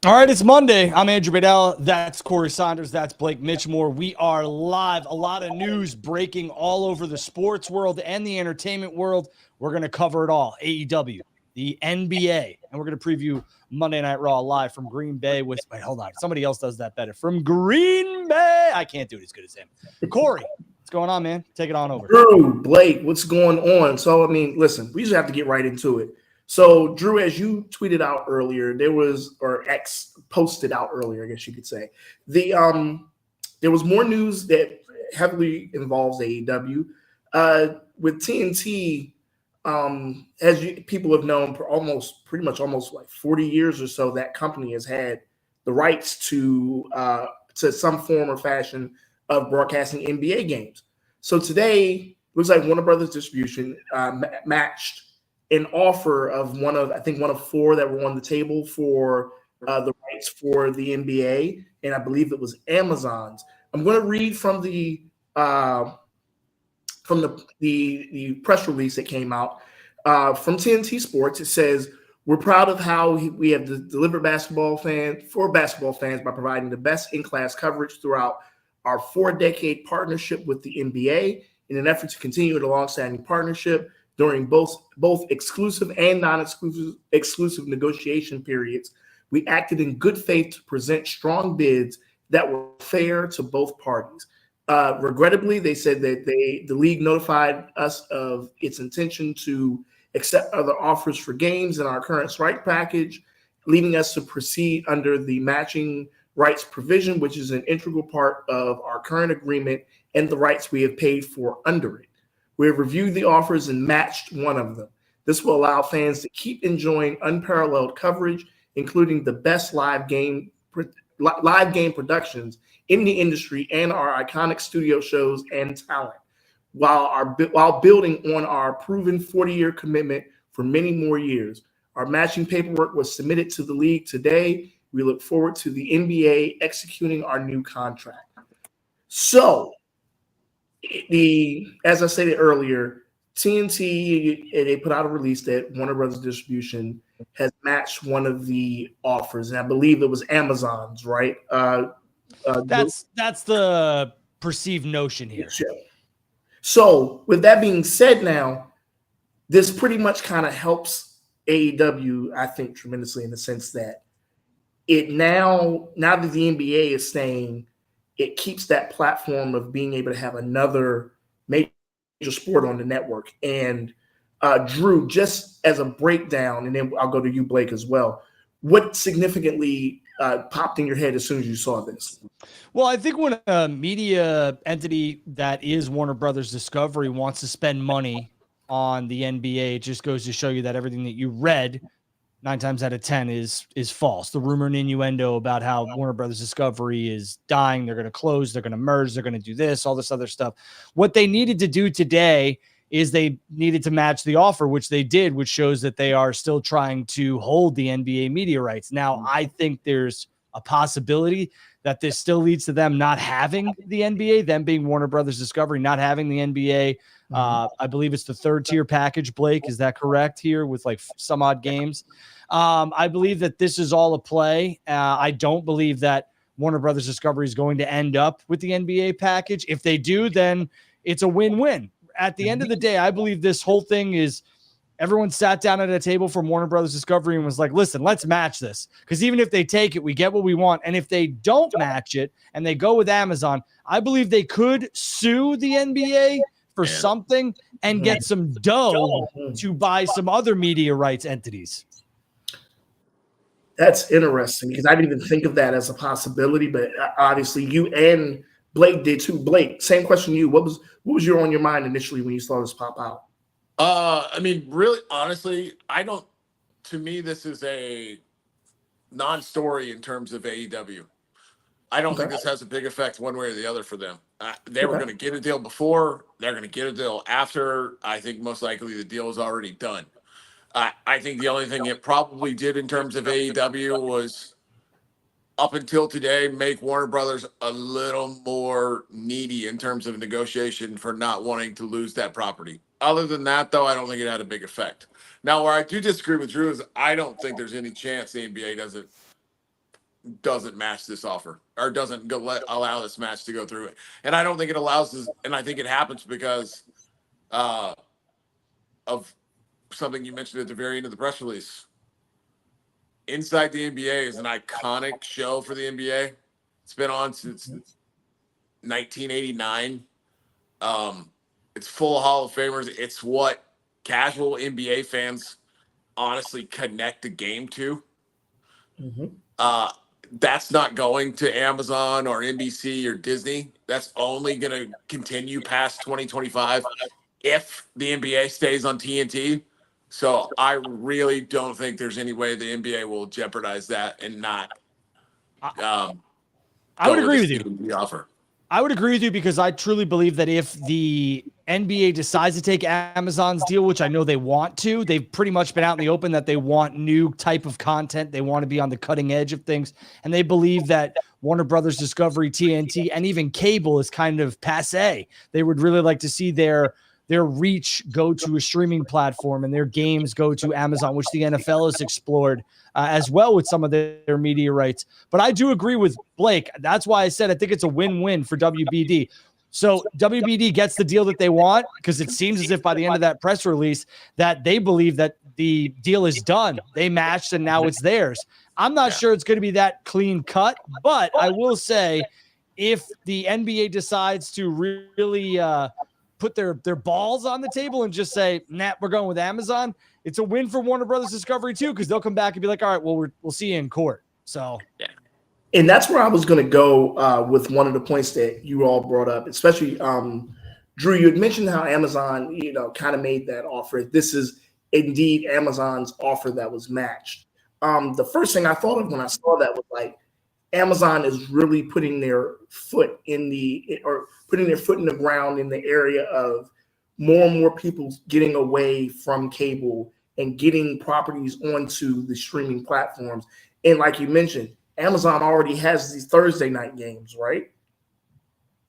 All right, it's Monday. I'm Andrew Bedell. That's Corey Saunders. That's Blake Mitchmore. We are live. A lot of news breaking all over the sports world and the entertainment world. We're going to cover it all. AEW, the NBA, and we're going to preview Monday Night Raw live from Green Bay with, wait, hold on. Somebody else does that better. From Green Bay. I can't do it as good as him. Corey, what's going on, man? Take it on over. Drew, Blake, what's going on? So, I mean, listen, we just have to get right into it. So, Drew, as you tweeted out earlier, or X posted out earlier, I guess you could say, there was more news that heavily involves AEW. With TNT, people have known for pretty much like 40 years or so, that company has had the rights to some form or fashion of broadcasting NBA games. So today, looks like Warner Brothers Distribution matched an offer of one of four that were on the table for the rights for the NBA, and I believe it was Amazon's. I'm going to read from the press release that came out from TNT Sports. It says, "We're proud of how we have delivered basketball fans by providing the best in-class coverage throughout our 4-decade partnership with the NBA in an effort to continue a long-standing partnership during both exclusive and non-exclusive negotiation periods. We acted in good faith to present strong bids that were fair to both parties. Regrettably, they said that the league notified us of its intention to accept other offers for games in our current strike package, leaving us to proceed under the matching rights provision, which is an integral part of our current agreement and the rights we have paid for under it. We have reviewed the offers and matched one of them. This will allow fans to keep enjoying unparalleled coverage, including the best live game productions in the industry and our iconic studio shows and talent, while building on our proven 40-year commitment for many more years. Our matching paperwork was submitted to the league today. We look forward to the NBA executing our new contract." So, as I stated earlier, TNT, they put out a release that Warner Brothers Distribution has matched one of the offers, and I believe it was Amazon's, right? That's the perceived notion here. So, with that being said, now this pretty much kind of helps AEW, I think, tremendously in the sense that it now that the NBA is saying it keeps that platform of being able to have another major sport on the network. And Drew, just as a breakdown, and then I'll go to you, Blake, as well. What significantly popped in your head as soon as you saw this? Well, I think when a media entity that is Warner Brothers Discovery wants to spend money on the NBA, it just goes to show you that everything that you read 9 times out of 10 is false. The rumor and innuendo about how Warner Brothers Discovery is dying, they're going to close, they're going to merge, they're going to do this, all this other stuff. What they needed to do today is they needed to match the offer, which they did, which shows that they are still trying to hold the NBA media rights. Now, I think there's a possibility that this still leads to them not having the NBA, them being Warner Brothers Discovery, not having the NBA. I believe it's the 3rd-tier package, Blake. Is that correct here with like some odd games? I believe that this is all a play. I don't believe that Warner Brothers Discovery is going to end up with the NBA package. If they do, then it's a win-win. At the end of the day, I believe this whole thing is everyone sat down at a table from Warner Brothers Discovery and was like, listen, let's match this. Because even if they take it, we get what we want. And if they don't match it and they go with Amazon, I believe they could sue the NBA for something and get some dough to buy some other media rights entities. That's interesting because I didn't even think of that as a possibility, but obviously you and Blake did too. Blake, same question to you. What was on your mind initially when you saw this pop out? I mean, really, honestly, to me, this is a non-story in terms of AEW. I don't think this has a big effect one way or the other for them. They were going to get a deal before. They're going to get a deal after. I think most likely the deal is already done. I think the only thing it probably did in terms of AEW was, up until today, make Warner Brothers a little more needy in terms of negotiation for not wanting to lose that property. Other than that, though, I don't think it had a big effect. Now, where I do disagree with Drew is I don't think there's any chance the NBA doesn't doesn't match this offer or doesn't allow this match to go through it. And I don't think it allows this. And I think it happens because of something you mentioned at the very end of the press release. Inside the NBA is an iconic show for the NBA. It's been on since 1989. It's full of Hall of Famers. It's what casual NBA fans honestly connect the game to. That's not going to Amazon or NBC or Disney. That's only going to continue past 2025 if the NBA stays on TNT. So I really don't think there's any way the NBA will jeopardize that and not. I would agree with you. The offer. I would agree with you because I truly believe that if the NBA decides to take Amazon's deal, which I know they want to, they've pretty much been out in the open that they want new type of content. They want to be on the cutting edge of things. And they believe that Warner Brothers Discovery, TNT, and even cable is kind of passé. They would really like to see their reach go to a streaming platform and their games go to Amazon, which the NFL has explored as well with some of their media rights. But I do agree with Blake. That's why I said I think it's a win-win for WBD. So WBD gets the deal that they want because it seems as if by the end of that press release that they believe that the deal is done. They matched and now it's theirs. I'm not sure it's going to be that clean cut, but I will say if the NBA decides to really put their balls on the table and just say, nah, we're going with Amazon, it's a win for Warner Brothers Discovery too, because they'll come back and be like, all right, well, we'll see you in court. So, yeah. And that's where I was going to go with one of the points that you all brought up, especially Drew, you had mentioned how Amazon, kind of made that offer. This is indeed Amazon's offer that was matched. The first thing I thought of when I saw that was like, Amazon is really putting their foot in the ground in the area of more and more people getting away from cable and getting properties onto the streaming platforms. And like you mentioned, Amazon already has these Thursday night games, right?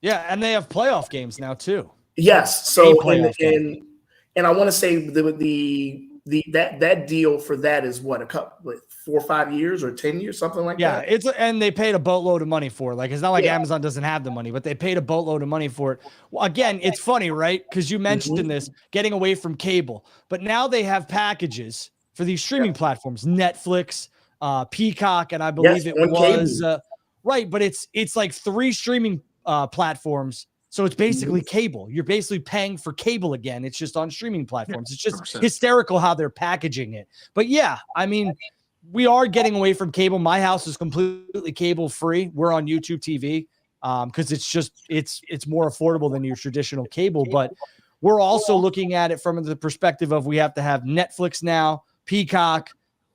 Yeah, and they have playoff games now too. Yes. So and I want to say that deal for that is what, a couple, 4 or 5 years or 10 years, something like that. Yeah, and they paid a boatload of money for it. Like, it's not like Amazon doesn't have the money, but they paid a boatload of money for it. Well, again, it's funny, right? Because you mentioned this, getting away from cable, but now they have packages for these streaming platforms, Netflix, Peacock, and I believe it was right, but it's like 3 streaming platforms. So it's basically cable. You're basically paying for cable again. It's just on streaming platforms. It's just 100%. Hysterical how they're packaging it. But yeah, I mean, we are getting away from cable. My house is completely cable free. We're on YouTube TV because it's more affordable than your traditional cable. But we're also looking at it from the perspective of we have to have Netflix now, Peacock,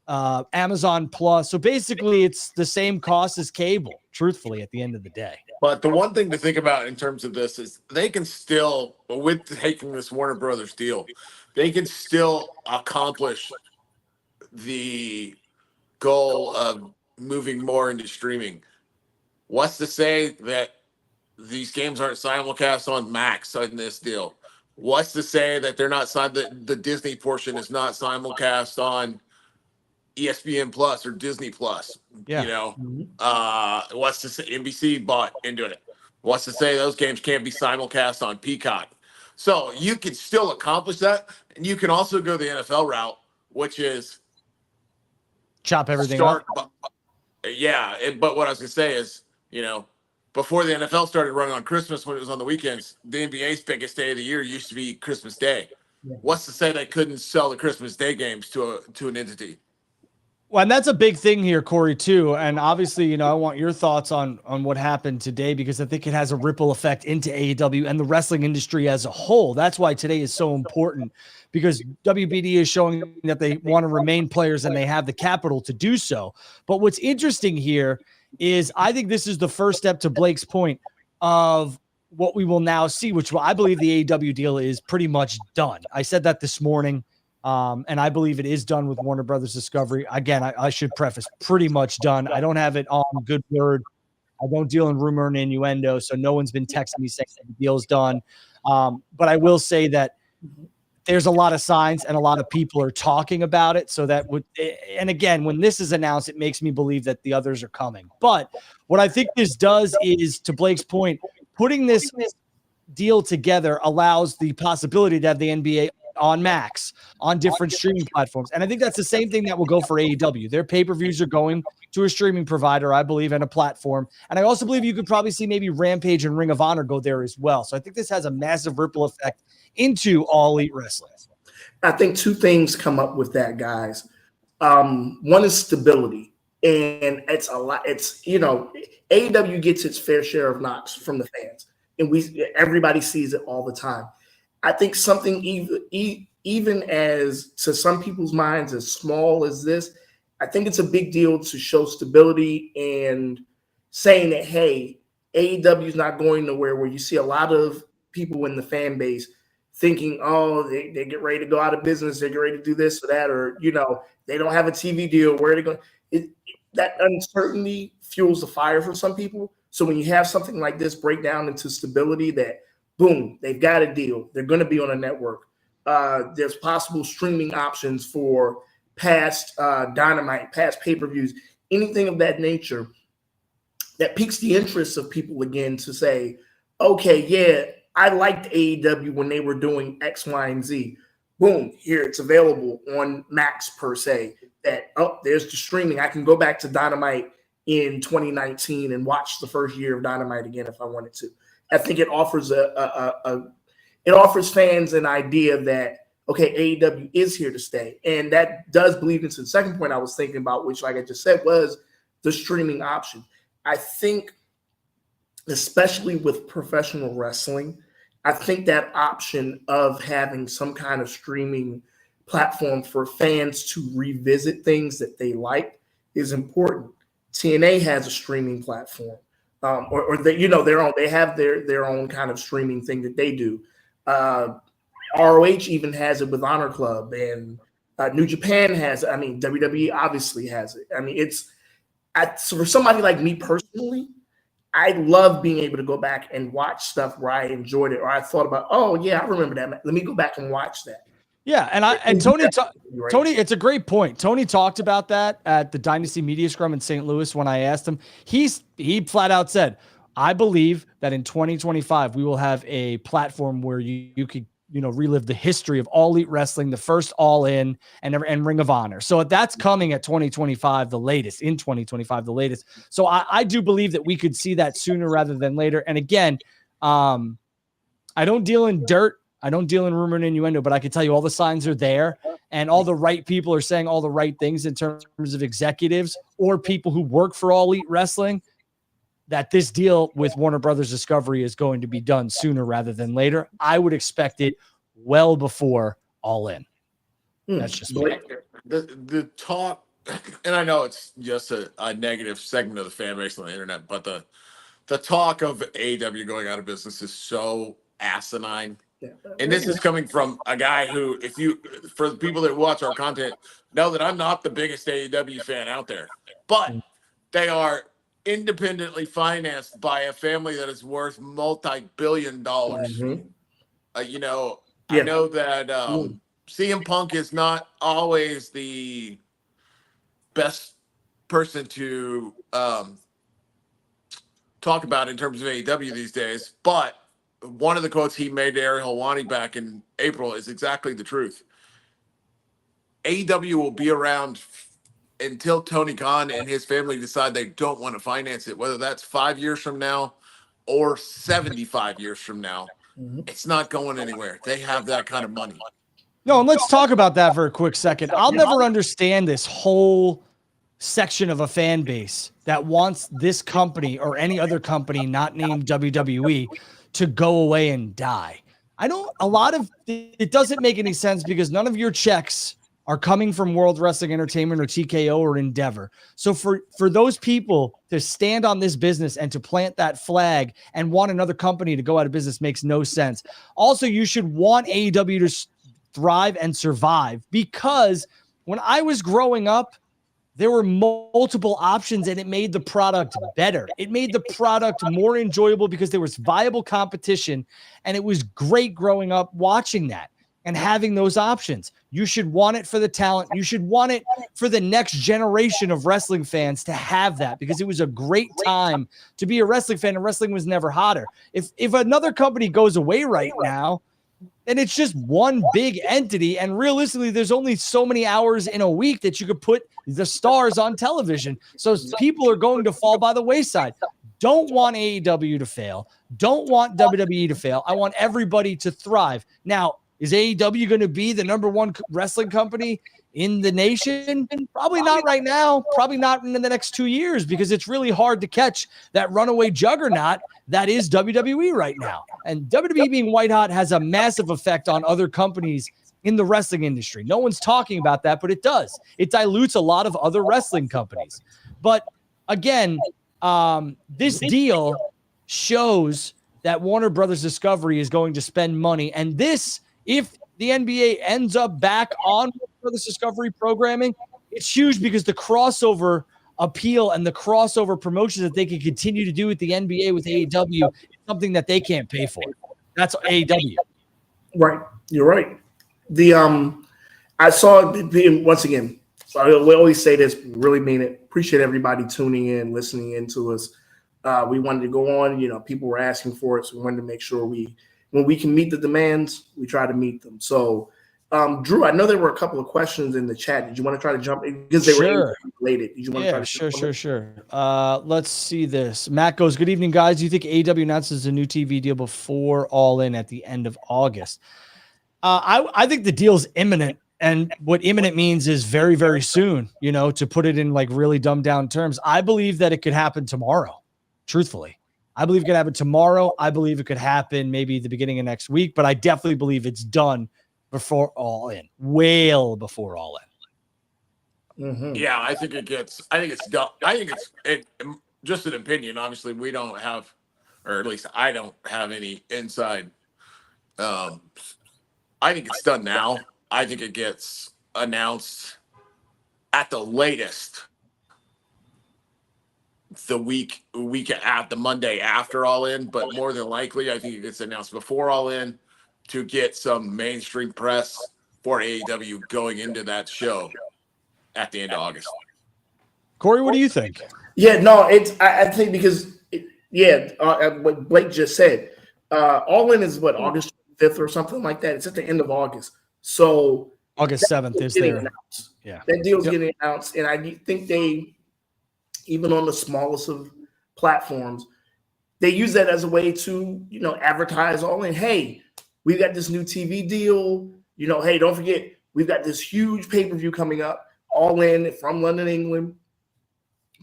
Amazon Plus. So basically, it's the same cost as cable, truthfully, at the end of the day. But the one thing to think about in terms of this is they can still, with taking this Warner Brothers deal, they can still accomplish the goal of moving more into streaming. What's to say that these games aren't simulcast on Max in this deal? What's to say that they're not the Disney portion is not simulcast on ESPN Plus or Disney Plus? Yeah. What's to say NBC bought into it? What's to say those games can't be simulcast on Peacock? So you can still accomplish that, and you can also go the NFL route, which is chop everything up. But what I was gonna say is, before the NFL started running on Christmas when it was on the weekends, the NBA's biggest day of the year used to be Christmas Day. Yeah. What's to say they couldn't sell the Christmas Day games to an entity? Well, and that's a big thing here, Corey, too. And obviously, I want your thoughts on what happened today, because I think it has a ripple effect into AEW and the wrestling industry as a whole. That's why today is so important, because WBD is showing that they want to remain players and they have the capital to do so. But what's interesting here is I think this is the first step, to Blake's point, of what we will now see, which I believe the AEW deal is pretty much done. I said that this morning. And I believe it is done with Warner Brothers Discovery. Again, I should preface, pretty much done. I don't have it on good word. I don't deal in rumor and innuendo, so no one's been texting me saying that the deal is done. But I will say that there's a lot of signs and a lot of people are talking about it. So that would, and again, when this is announced, it makes me believe that the others are coming. But what I think this does is, to Blake's point, putting this deal together allows the possibility to have the NBA on Max, on different streaming platforms. And I think that's the same thing that will go for AEW. Their pay-per-views are going to a streaming provider, I believe, and a platform. And I also believe you could probably see maybe Rampage and Ring of Honor go there as well. So I think this has a massive ripple effect into All Elite Wrestling. I think two things come up with that, guys. One is stability. And it's a lot. It's, you know, AEW gets its fair share of knocks from the fans. And everybody sees it all the time. I think something even as, to some people's minds, as small as this, I think it's a big deal to show stability and saying that, hey, AEW is not going nowhere, where you see a lot of people in the fan base thinking, oh, they get ready to go out of business, they get ready to do this or that, or, you know, they don't have a TV deal, where are they going? That uncertainty fuels the fire for some people. So when you have something like this break down into stability, that boom, they've got a deal, they're going to be on a network. There's possible streaming options for past Dynamite, past pay-per-views, anything of that nature, that piques the interest of people again to say, okay, yeah, I liked AEW when they were doing X, Y, and Z. Boom, here it's available on Max per se. That, oh, there's the streaming. I can go back to Dynamite in 2019 and watch the first year of Dynamite again if I wanted to. I think it offers it offers fans an idea that, okay, AEW is here to stay. And that does bleed into the second point I was thinking about, which, like I just said, was the streaming option. I think, especially with professional wrestling, I think that option of having some kind of streaming platform for fans to revisit things that they like is important. TNA has a streaming platform, or they, you know, they have their own kind of streaming thing that they do. ROH even has it with Honor Club, and New Japan has it. I mean, WWE obviously has it. I mean, so for somebody like me personally, I love being able to go back and watch stuff where I enjoyed it, or I thought about, oh yeah, I remember that. Let me go back and watch that. Yeah, and Tony, it's a great point. Tony talked about that at the Dynasty Media Scrum in St. Louis when I asked him. He flat out said, I believe that in 2025 we will have a platform where you could, you know, relive the history of All Elite Wrestling, the first All In, and Ring of Honor. So that's coming at 2025, the latest, in 2025, the latest. So I do believe that we could see that sooner rather than later. And again, I don't deal in dirt. I don't deal in rumor and innuendo, but I can tell you all the signs are there, and all the right people are saying all the right things in terms of executives or people who work for All Elite Wrestling, that this deal with Warner Brothers Discovery is going to be done sooner rather than later. I would expect it well before All In. That's just me. The talk, and I know it's just a negative segment of the fan base on the internet, but the talk of AEW going out of business is so asinine. Yeah. And this is coming from a guy who, for the people that watch our content, know that I'm not the biggest AEW fan out there, but they are independently financed by a family that is worth multi-billion dollars. Mm-hmm. You know, yeah. I know that CM Punk is not always the best person to talk about in terms of AEW these days, but one of the quotes he made to Ariel Helwani back in April is exactly the truth. AEW will be around until Tony Khan and his family decide they don't want to finance it, whether that's 5 years from now or 75 years from now. Mm-hmm. It's not going anywhere. They have that kind of money. No, and let's talk about that for a quick second. I'll never understand this whole section of a fan base that wants this company or any other company not named WWE to go away and die. It doesn't make any sense because none of your checks are coming from World Wrestling Entertainment or TKO or Endeavor. So for those people to stand on this business and to plant that flag and want another company to go out of business makes no sense. Also, you should want AEW to thrive and survive, because when I was growing up, there were multiple options and it made the product better. It made the product more enjoyable because there was viable competition, and it was great growing up watching that. and having those options. You should want it for the talent. You should want it for the next generation of wrestling fans to have that, because it was a great time to be a wrestling fan, and wrestling was never hotter. If another company goes away right now, then it's just one big entity. And realistically, there's only so many hours in a week that you could put the stars on television. So people are going to fall by the wayside. Don't want AEW to fail. Don't want WWE to fail. I want everybody to thrive. Now, is AEW going to be the number one wrestling company in the nation? Probably not right now. Probably not in the next 2 years, because it's really hard to catch that runaway juggernaut that is WWE right now. And WWE being white hot has a massive effect on other companies in the wrestling industry. No one's talking about that, but it does. It dilutes a lot of other wrestling companies. But again, this deal shows that Warner Brothers Discovery is going to spend money. And this, if the NBA ends up back on Warner Brothers Discovery programming, it's huge, because the crossover appeal and the crossover promotions that they can continue to do with the NBA with AEW is something that they can't pay for. That's AEW. Right. You're right. I saw, once again, so we always say this, really mean it. Appreciate everybody tuning in, listening in to us. We wanted to go on, people were asking for it, so we wanted to make sure when we can meet the demands, we try to meet them. So, Drew, I know there were a couple of questions in the chat. Did you want to try to jump in? Because they were related. Did you want to try to Sure. Let's see this. Matt goes, good evening, guys. Do you think AEW announces a new TV deal before All In at the end of August? I think the deal's imminent. And what imminent means is very, very soon, to put it in like really dumbed down terms. I believe that it could happen tomorrow, truthfully. I believe it could happen tomorrow. I believe it could happen maybe the beginning of next week, but I definitely believe it's done before All In, well before All In. Mm-hmm. Yeah, I think it's done. I think it's just an opinion. Obviously, we don't have, or at least I don't have any inside. I think it's done now. I think it gets announced at the latest the Monday after All In, but more than likely, I think it gets announced before All In to get some mainstream press for AEW going into that show at the end of August. Corey, what do you think? Yeah, no, I think because what Blake just said, All In is what, August 5th or something like that. It's at the end of August. So August 7th is there. Announced. Yeah. That deal's getting announced. And I think they, even on the smallest of platforms, they use that as a way to, advertise All In. Hey, we got this new TV deal. Hey, don't forget, we've got this huge pay-per-view coming up, All In from London, England.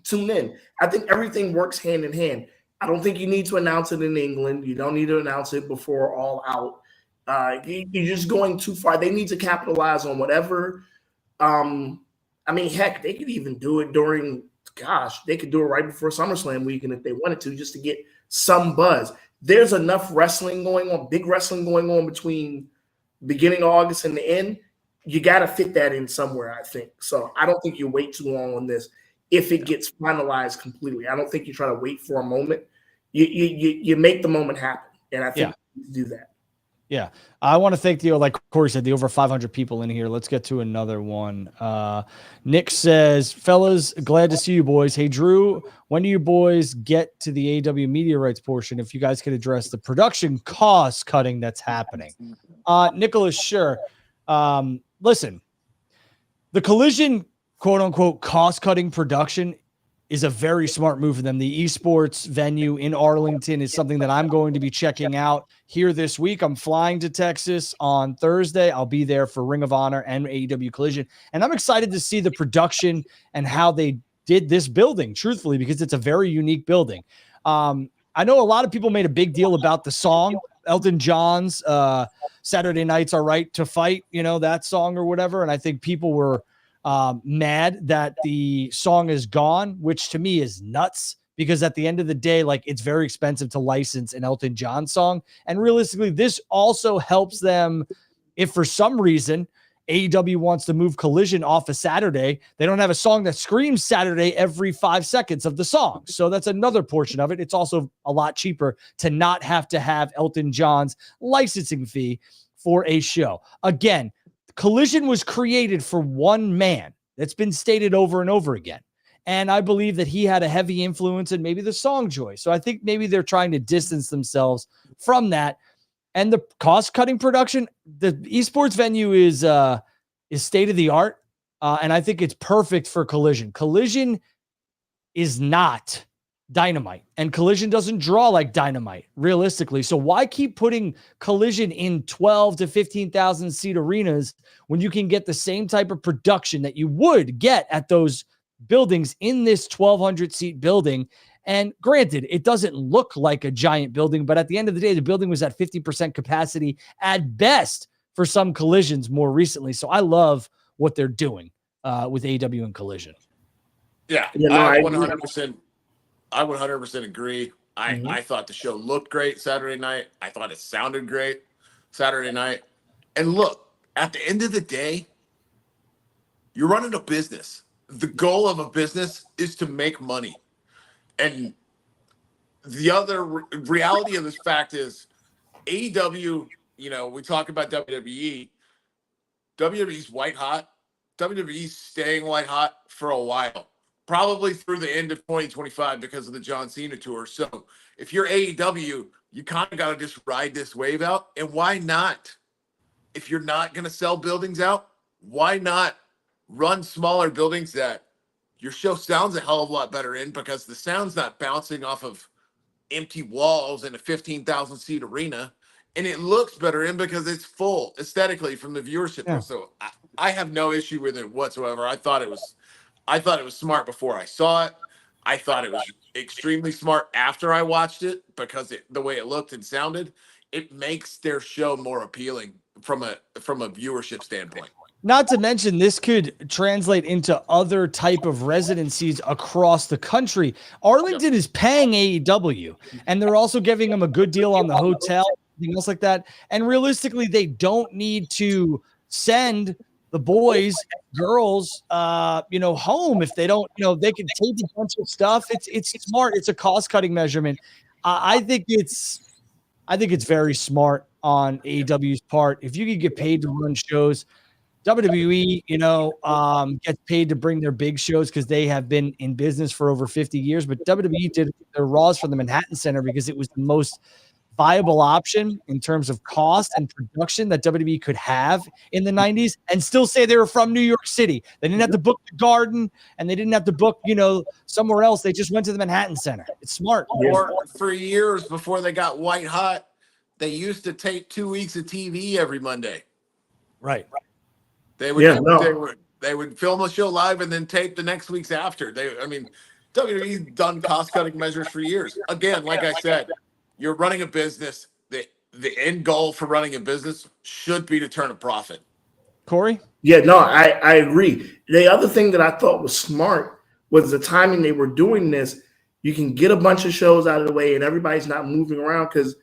Tune in. I think everything works hand in hand. I don't think you need to announce it in England. You don't need to announce it before All Out. You're just going too far. They need to capitalize on whatever. Heck, they could even do it they could do it right before SummerSlam weekend if they wanted to, just to get some buzz. There's enough wrestling going on, big wrestling going on between beginning of August and the end. You got to fit that in somewhere, I think. So I don't think you wait too long on this if it gets finalized completely. I don't think you try to wait for a moment. You make the moment happen, and I think you do that. Yeah. I want to thank like Corey said, the over 500 people in here. Let's get to another one. Nick says, fellas, glad to see you boys. Hey, Drew, when do you boys get to the AEW media rights portion? If you guys could address the production cost cutting that's happening. Nicholas, sure. Listen, the Collision, quote unquote, cost cutting production is a very smart move for them. The esports venue in Arlington is something that I'm going to be checking out here this week. I'm flying to Texas on Thursday. I'll be there for Ring of Honor and AEW Collision. And I'm excited to see the production and how they did this building, truthfully, because it's a very unique building. I know a lot of people made a big deal about the song, Elton John's Saturday Nights Are Right to Fight, that song or whatever. And I think people were mad that the song is gone, which to me is nuts, because at the end of the day, like, it's very expensive to license an Elton John song. And realistically, this also helps them if for some reason AEW wants to move Collision off of Saturday. They don't have a song that screams Saturday every 5 seconds of the song. So that's another portion of it. It's also a lot cheaper to not have to have Elton John's licensing fee for a show. Again, Collision was created for one man. That's been stated over and over again. And I believe that he had a heavy influence in maybe the song Joy. So I think maybe they're trying to distance themselves from that. And the cost-cutting production, the esports venue is state-of-the-art. And I think it's perfect for Collision. Collision is not Dynamite, and Collision doesn't draw like Dynamite realistically. So why keep putting Collision in 12 to 15,000 seat arenas when you can get the same type of production that you would get at those buildings in this 1,200 seat building? And granted, it doesn't look like a giant building, but at the end of the day, the building was at 50% capacity at best for some Collisions more recently. So I love what they're doing with AEW and Collision. Yeah, I 100%. I 100% agree. I thought the show looked great Saturday night. I thought it sounded great Saturday night. And look, at the end of the day, you're running a business. The goal of a business is to make money. And the other reality of this fact is AEW, we talk about WWE. WWE's white hot. WWE's staying white hot for a while. Probably through the end of 2025 because of the John Cena tour. So if you're AEW, you kind of got to just ride this wave out. And why not? If you're not going to sell buildings out, why not run smaller buildings that your show sounds a hell of a lot better in, because the sound's not bouncing off of empty walls in a 15,000 seat arena, and it looks better in because it's full aesthetically from the viewership. Yeah. So I have no issue with it whatsoever. I thought it was smart before I saw it. I thought it was extremely smart after I watched it, because the way it looked and sounded, it makes their show more appealing from a viewership standpoint. Not to mention, this could translate into other type of residencies across the country. Arlington is paying AEW, and they're also giving them a good deal on the hotel, anything else like that. And realistically, they don't need to send the boys, girls, home if they don't. They can take a bunch of stuff. It's smart. It's a cost-cutting measurement. I think it's very smart on AEW's part. If you could get paid to run shows, WWE, gets paid to bring their big shows because they have been in business for over 50 years. But WWE did their Raws for the Manhattan Center because it was the most viable option in terms of cost and production that WWE could have in the 90s, and still say they were from New York City. They didn't have to book the Garden, and they didn't have to book, somewhere else. They just went to the Manhattan Center. It's smart. Or for years before they got white hot, they used to tape 2 weeks of TV every Monday. Right. They would film a show live and then tape the next week's after. WWE's done cost-cutting measures for years. Again, like I said, you're running a business. The end goal for running a business should be to turn a profit. Corey? Yeah, no, I agree. The other thing that I thought was smart was the timing they were doing this. You can get a bunch of shows out of the way and everybody's not moving around, because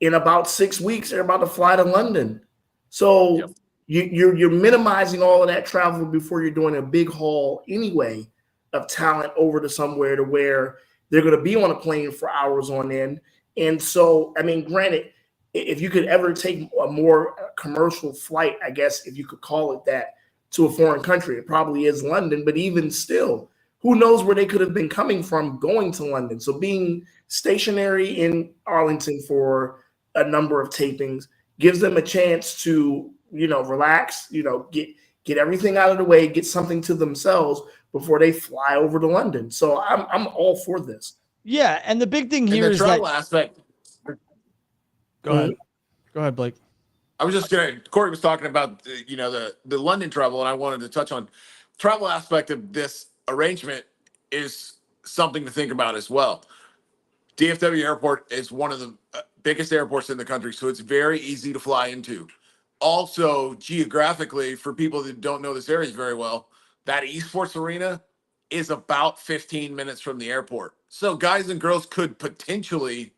in about 6 weeks, they're about to fly to London. So yep. You're minimizing all of that travel before you're doing a big haul anyway of talent over to somewhere to where they're going to be on a plane for hours on end. And so, granted, if you could ever take a more commercial flight, I guess, if you could call it that, to a foreign country, it probably is London. But even still, who knows where they could have been coming from going to London. So being stationary in Arlington for a number of tapings gives them a chance to, relax, get everything out of the way, get something to themselves before they fly over to London. So I'm all for this. Yeah, and the big thing here is travel aspect. Go ahead, Blake. I was just Corey was talking about the London travel, and I wanted to touch on travel aspect of this arrangement is something to think about as well. DFW Airport is one of the biggest airports in the country, so it's very easy to fly into. Also, geographically, for people that don't know this area very well, that esports arena is about 15 minutes from the airport. So guys and girls could potentially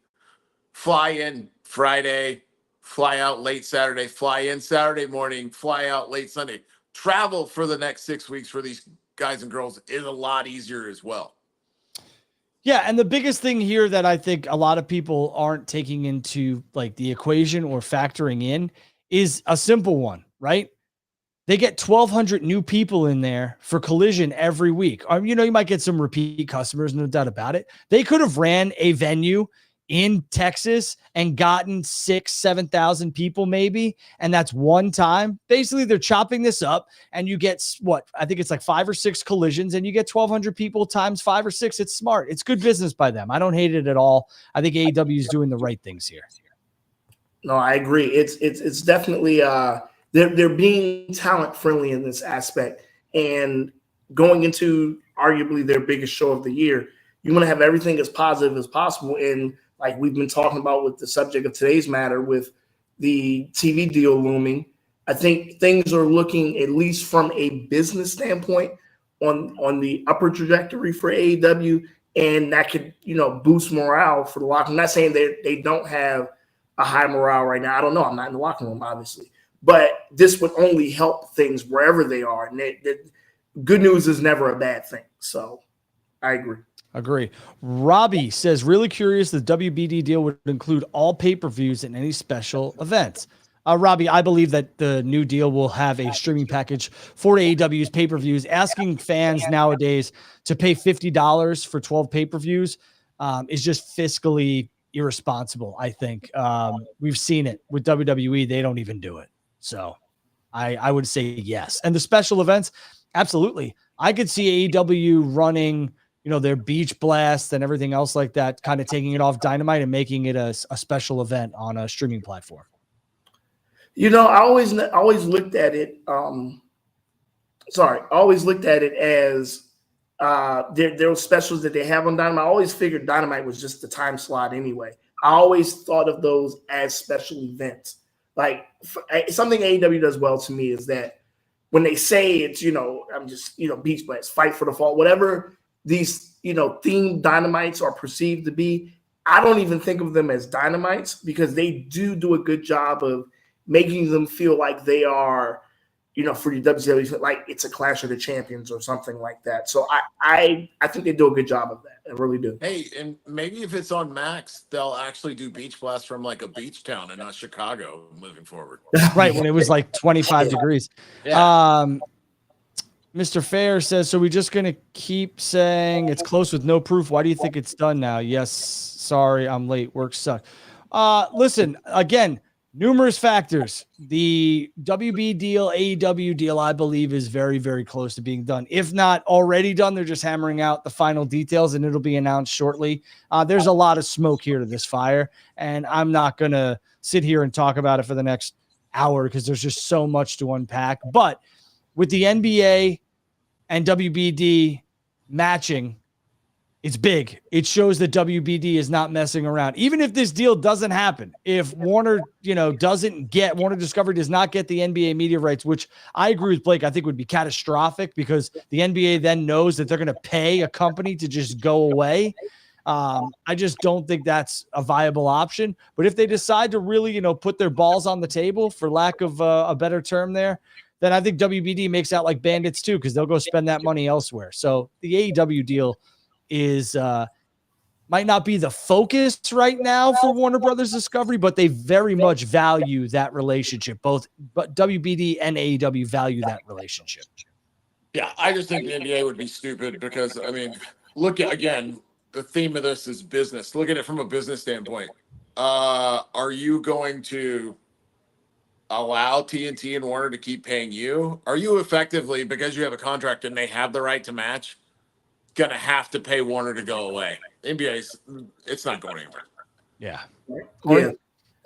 fly in Friday, fly out late Saturday, fly in Saturday morning, fly out late Sunday. Travel for the next 6 weeks for these guys and girls is a lot easier as well. Yeah, and the biggest thing here that I think a lot of people aren't taking into the equation or factoring in is a simple one, right? They get 1,200 new people in there for Collision every week. You might get some repeat customers, no doubt about it. They could have ran a venue in Texas and gotten 6,000-7,000 people maybe, and that's one time. Basically, they're chopping this up, and you get I think it's like 5 or 6 collisions, and you get 1,200 people times 5 or 6. It's smart. It's good business by them. I don't hate it at all. I think AEW is doing the right things here. No, I agree. It's definitely they're being talent friendly in this aspect, and going into arguably their biggest show of the year, you want to have everything as positive as possible. And like we've been talking about with the subject of today's matter, with the TV deal looming, I think things are looking, at least from a business standpoint, on the upper trajectory for AEW, and that could boost morale for the locker room. I'm not saying they don't have a high morale right now. I don't know. I'm not in the locker room, obviously. But this would only help things wherever they are. And good news is never a bad thing. So I agree. Robbie says, really curious, the WBD deal would include all pay-per-views and any special events. Robbie, I believe that the new deal will have a streaming package for AEW's pay-per-views. Asking fans nowadays to pay $50 for 12 pay-per-views is just fiscally irresponsible, I think. We've seen it with WWE. They don't even do it. So I would say yes. And the special events, absolutely. I could see AEW running, their Beach Blast and everything else like that, kind of taking it off Dynamite and making it a special event on a streaming platform. I always looked at it. I always looked at it as there were specials that they have on Dynamite. I always figured Dynamite was just the time slot anyway. I always thought of those as special events. Like something AEW does well to me is that when they say it's, I'm just, Beach Blast, Fight for the Fall, whatever these, themed Dynamites are perceived to be, I don't even think of them as Dynamites, because they do a good job of making them feel like they are, for the WWE, like it's a Clash of the Champions or something like that. So I think they do a good job of that. I really do. Hey, and maybe if it's on Max, they'll actually do Beach Blast from like a beach town and not Chicago moving forward. Right, when it was like 25 degrees. Yeah. Mr. Fair says, so we're just going to keep saying it's close with no proof. Why do you think it's done now? Yes, sorry, I'm late. Work sucked. Listen, again, numerous factors. The WB deal, AEW deal, I believe, is very, very close to being done. If not already done, they're just hammering out the final details, and it'll be announced shortly. There's a lot of smoke here to this fire, and I'm not going to sit here and talk about it for the next hour because there's just so much to unpack. But with the NBA and WBD matching, it's big. It shows that WBD is not messing around. Even if this deal doesn't happen, if Warner, Warner Discovery does not get the NBA media rights, which I agree with Blake, I think would be catastrophic, because the NBA then knows that they're going to pay a company to just go away. I just don't think that's a viable option. But if they decide to really, put their balls on the table, for lack of a better term there, then I think WBD makes out like bandits too, because they'll go spend that money elsewhere. So the AEW deal is might not be the focus right now for Warner Brothers Discovery, but they very much value that relationship. But WBD and AEW value that relationship. Yeah, I just think the NBA would be stupid because, look at, again, the theme of this is business. Look at it from a business standpoint. Are you going to allow TNT and Warner to keep paying you? Are you effectively, because you have a contract and they have the right to match, going to have to pay Warner to go away? NBA, it's not going anywhere. Yeah.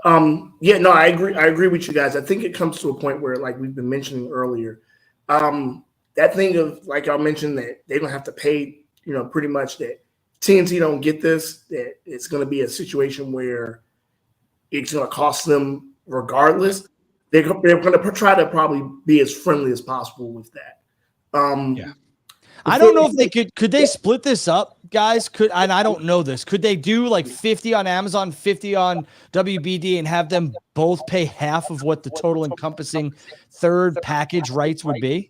Yeah. No, I agree with you guys. I think it comes to a point where, like we've been mentioning earlier, that thing of, like I mentioned, that they don't have to pay, pretty much, that TNT don't get this, that it's going to be a situation where it's going to cost them regardless. They're going to try to probably be as friendly as possible with that. I don't know if they could they split this up, guys? And I don't know this. Could they do like 50 on Amazon, 50 on WBD, and have them both pay half of what the total encompassing third package rights would be?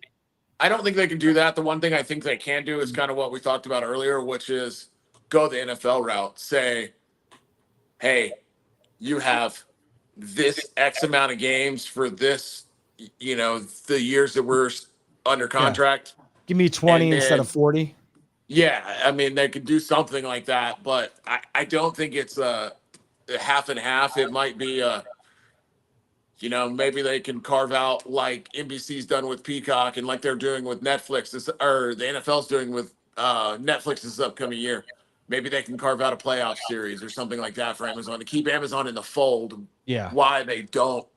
I don't think they can do that. The one thing I think they can do is kind of what we talked about earlier, which is go the NFL route. Say, hey, you have this X amount of games for this, the years that we're under contract. Give me 20 instead of 40. Yeah, I mean, they could do something like that, but I don't think it's a half and half. It might be maybe they can carve out like NBC's done with Peacock and like they're doing with Netflix, or the NFL's doing with Netflix this upcoming year. Maybe they can carve out a playoff series or something like that for Amazon to keep Amazon in the fold. Yeah. Why they don't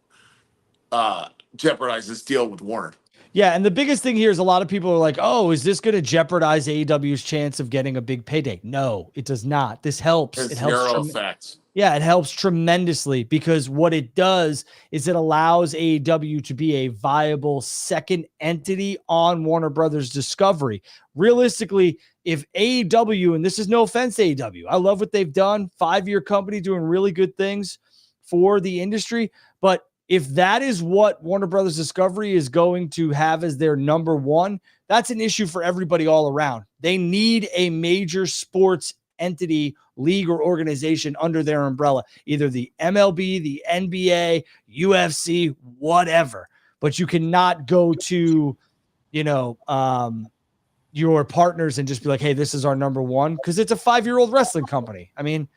jeopardize this deal with Warner. Yeah, and the biggest thing here is a lot of people are like, oh, is this going to jeopardize AEW's chance of getting a big payday? No, it does not. This helps. There's it helps. zero effects. Yeah, it helps tremendously because what it does is it allows AEW to be a viable second entity on Warner Brothers Discovery. Realistically, if AEW, and this is no offense to AEW, I love what they've done, 5-year company doing really good things for the industry, but if that is what Warner Brothers Discovery is going to have as their number one, that's an issue for everybody all around. They need a major sports entity, league, or organization under their umbrella, either the MLB, the NBA, UFC, whatever. But you cannot go to, your partners and just be like, hey, this is our number one, because it's a 5-year-old wrestling company. I mean,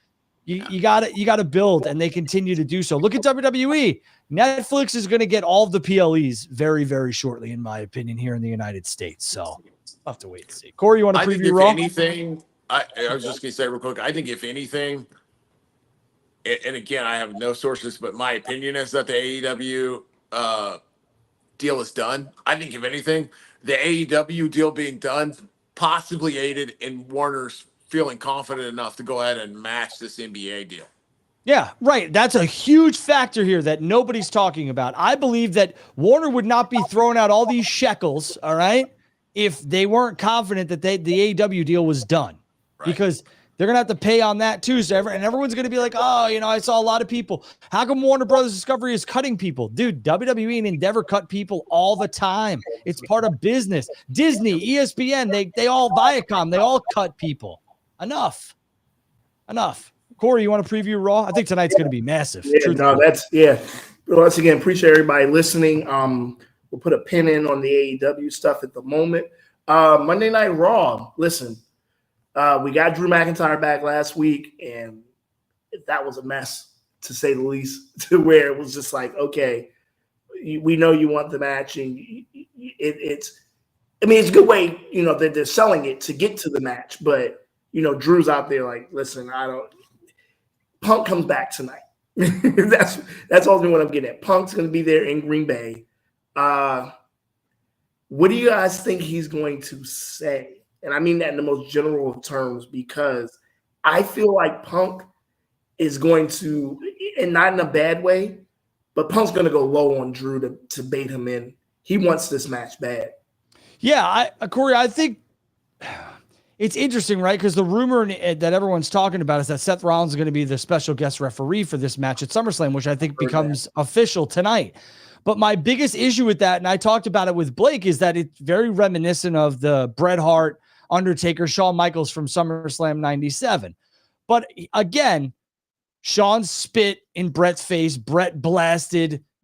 you got to build, and they continue to do so. Look at WWE. Netflix is going to get all of the PLEs very, very shortly, in my opinion, here in the United States. So I'll have to wait and see. Corey, you want to preview Raw? Anything, I was just going to say real quick, I think if anything, and again, I have no sources, but my opinion is that the AEW deal is done. I think if anything, the AEW deal being done possibly aided in Warner's feeling confident enough to go ahead and match this NBA deal. Yeah, right. That's a huge factor here that nobody's talking about. I believe that Warner would not be throwing out all these shekels, all right, if they weren't confident that the AEW deal was done. Right. Because they're going to have to pay on that too. So everyone's going to be like, oh, I saw a lot of people. How come Warner Brothers Discovery is cutting people? Dude, WWE and Endeavor cut people all the time. It's part of business. Disney, ESPN, they all, Viacom, they all cut people. Enough. Corey, you want to preview Raw? I think tonight's going to be massive. Once again, appreciate everybody listening. We'll put a pin in on the AEW stuff at the moment. Monday Night Raw. Listen, we got Drew McIntyre back last week, and that was a mess, to say the least, to where it was just like, okay, we know you want the match, and it's a good way, that they're selling it to get to the match, but Drew's out there like, listen, Punk comes back tonight. that's ultimately what I'm getting at. Punk's going to be there in Green Bay. What do you guys think he's going to say? And I mean that in the most general of terms, because I feel like Punk is going to, and not in a bad way, but Punk's going to go low on Drew to bait him in. He wants this match bad. Yeah, Corey, I think it's interesting, right? Because the rumor that everyone's talking about is that Seth Rollins is going to be the special guest referee for this match at SummerSlam, which I think becomes official tonight. But my biggest issue with that, and I talked about it with Blake, is that it's very reminiscent of the Bret Hart, Undertaker, Shawn Michaels from SummerSlam 97. But again, Shawn spit in Bret's face.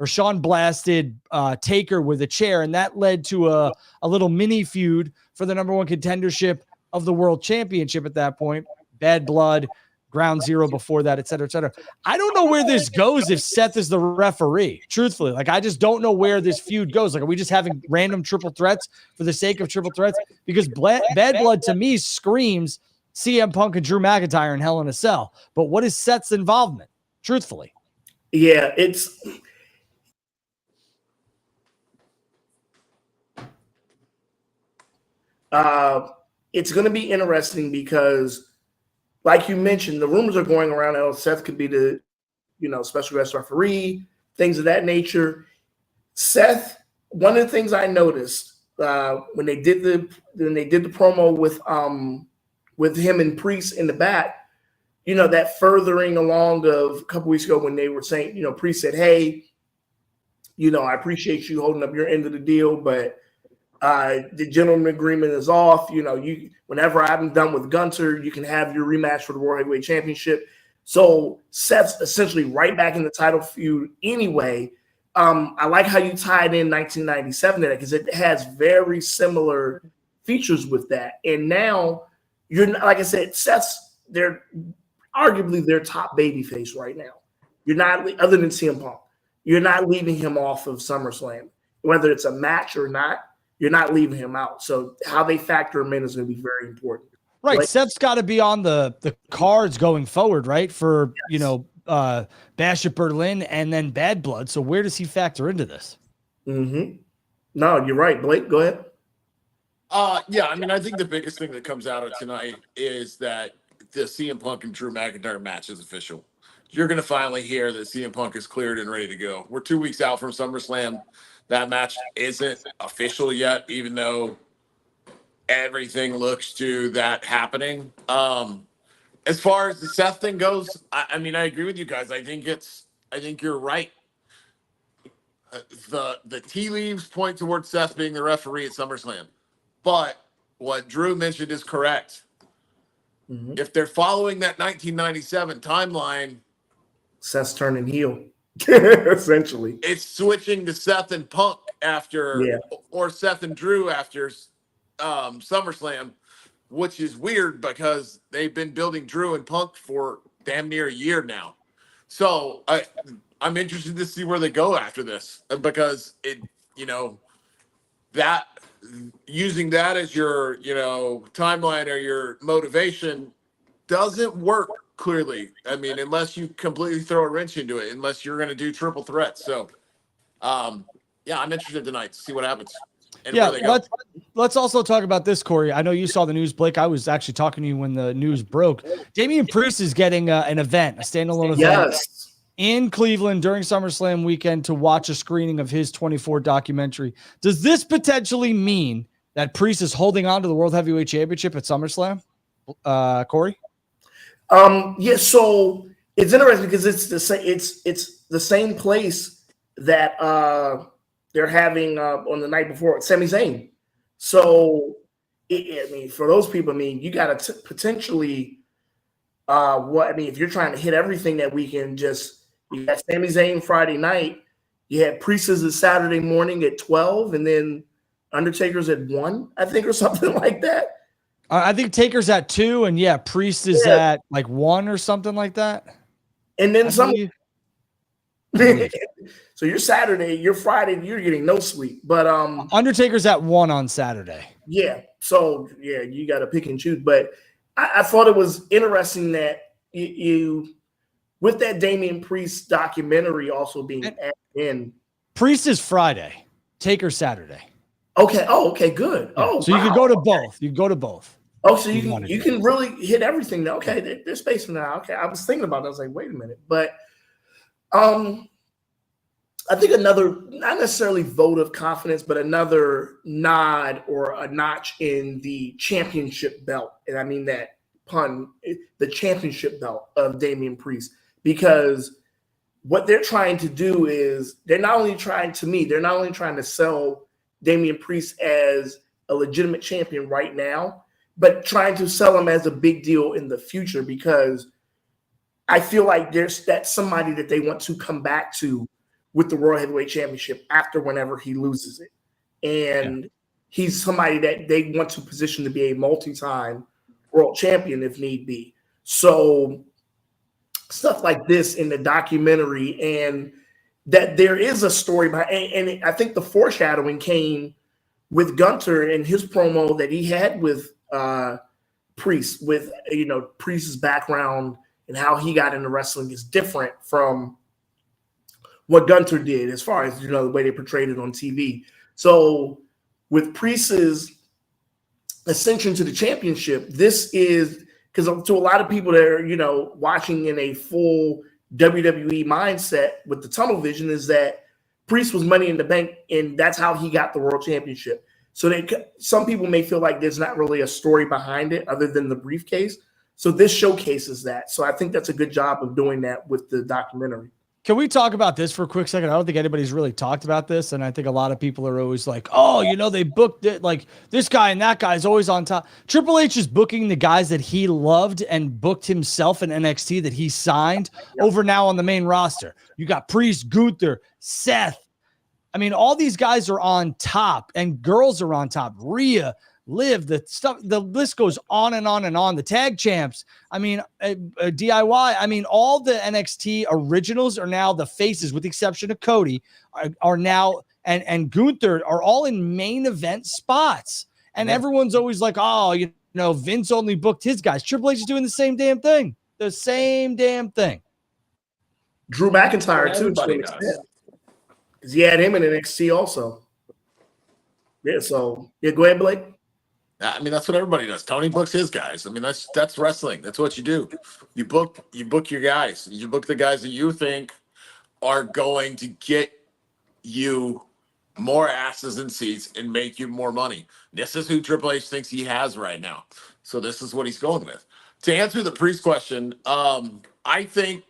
Shawn blasted Taker with a chair, and that led to a little mini feud for the number one contendership of the world championship at that point. Bad blood, ground zero before that, et cetera, et cetera. I don't know where this goes if Seth is the referee, truthfully. Like, I just don't know where this feud goes. Like, are we just having random triple threats for the sake of triple threats? Because Bad Blood to me screams CM Punk and Drew McIntyre in Hell in a Cell. But what is Seth's involvement, truthfully? Yeah, it's going to be interesting because, like you mentioned, the rumors are going around that Seth could be the, special guest referee, things of that nature. Seth, one of the things I noticed when they did the promo with him and Priest in the back, that furthering along of a couple weeks ago when they were saying, Priest said, hey, I appreciate you holding up your end of the deal, but the gentleman agreement is off. Whenever I'm done with Gunter, you can have your rematch for the World Heavyweight Championship. So Seth's essentially right back in the title feud anyway. I like how you tied in 1997 to that because it has very similar features with that. And now you're not, like I said, they're arguably their top babyface right now. You're not, other than CM Punk, you're not leaving him off of SummerSlam. Whether it's a match or not, you're not leaving him out. So how they factor him in is going to be very important. Right. Like, Seth's got to be on the cards going forward, right? For, Bash at Berlin and then Bad Blood. So where does he factor into this? Mm-hmm. No, you're right. Blake, go ahead. Yeah, I mean, I think the biggest thing that comes out of tonight is that the CM Punk and Drew McIntyre match is official. You're going to finally hear that CM Punk is cleared and ready to go. We're 2 weeks out from SummerSlam. That match isn't official yet, even though everything looks to that happening. As far as the Seth thing goes, I mean, I agree with you guys. I think you're right. The tea leaves point towards Seth being the referee at SummerSlam. But what Drew mentioned is correct. Mm-hmm. If they're following that 1997 timeline, Seth's turning heel, essentially. It's switching to Seth and Punk after, or Seth and Drew after SummerSlam, which is weird because they've been building Drew and Punk for damn near a year now. So I'm interested to see where they go after this because that using that as your timeline or your motivation doesn't work clearly. I mean, unless you completely throw a wrench into it, unless you're going to do triple threats. So I'm interested tonight to see what happens. Let's also talk about this, Corey. I know you saw the news, Blake. I was actually talking to you when the news broke. Damian Priest is getting an event, a standalone event in Cleveland during SummerSlam weekend to watch a screening of his 24 documentary. Does this potentially mean that Priest is holding on to the World Heavyweight Championship at SummerSlam? Corey? So it's interesting because it's the same place that they're having on the night before Sami Zayn. So for those people, you got to potentially if you're trying to hit everything that weekend, you got Sami Zayn Friday night, you had Priest's Saturday morning at 12, and then Undertaker's at 1, I think, or something like that. I think Taker's at 2, and Priest is at like 1 or something like that. And then so your Saturday, your Friday, you're getting no sleep. But Undertaker's at 1 on Saturday. Yeah. So you got to pick and choose. But I thought it was interesting that you with that Damian Priest documentary also being added in. Priest is Friday, Taker Saturday. Okay. Oh, okay, good. Oh, so you can go to both. You can go to both. Oh, so you can really hit everything now. Okay, they're spacing now. Okay, I was thinking about it. I was like, wait a minute. But I think another, not necessarily vote of confidence, but another nod or a notch in the championship belt. And I mean that pun, the championship belt of Damian Priest. Because what they're trying to do is they're not only trying to sell Damian Priest as a legitimate champion right now, but trying to sell him as a big deal in the future, because I feel like that's somebody that they want to come back to with the World Heavyweight Championship after whenever he loses it. And he's somebody that they want to position to be a multi-time world champion if need be. So stuff like this in the documentary, and that there is a story behind, and I think the foreshadowing came with Gunter and his promo that he had with Priest, with Priest's background and how he got into wrestling is different from what Gunter did as far as the way they portrayed it on TV. So with Priest's ascension to the championship, this is because to a lot of people that are watching in a full WWE mindset with the tunnel vision, is that Priest was Money in the Bank, and that's how he got the world championship. So some people may feel like there's not really a story behind it other than the briefcase. So this showcases that. So I think that's a good job of doing that with the documentary. Can we talk about this for a quick second? I don't think anybody's really talked about this, and I think a lot of people are always like, "Oh, they booked it like this guy and that guy's always on top." Triple H is booking the guys that he loved and booked himself in NXT that he signed over now on the main roster. You got Priest, Gunther, Seth. I mean, all these guys are on top, and girls are on top. Rhea, Liv, the list goes on and on and on. The tag champs, I mean, DIY, I mean, all the NXT originals are now the faces, with the exception of Cody, are now, and Gunther are all in main event spots. And everyone's always like, oh, Vince only booked his guys. Triple H is doing the same damn thing. The same damn thing. Drew McIntyre, too, to an extent. Because he had him in NXT also. Yeah, so, go ahead, Blake. I mean, that's what everybody does. Tony books his guys. I mean, that's wrestling. That's what you do. You book your guys. You book the guys that you think are going to get you more asses and seats and make you more money. This is who Triple H thinks he has right now. So this is what he's going with. To answer the Priest question, I think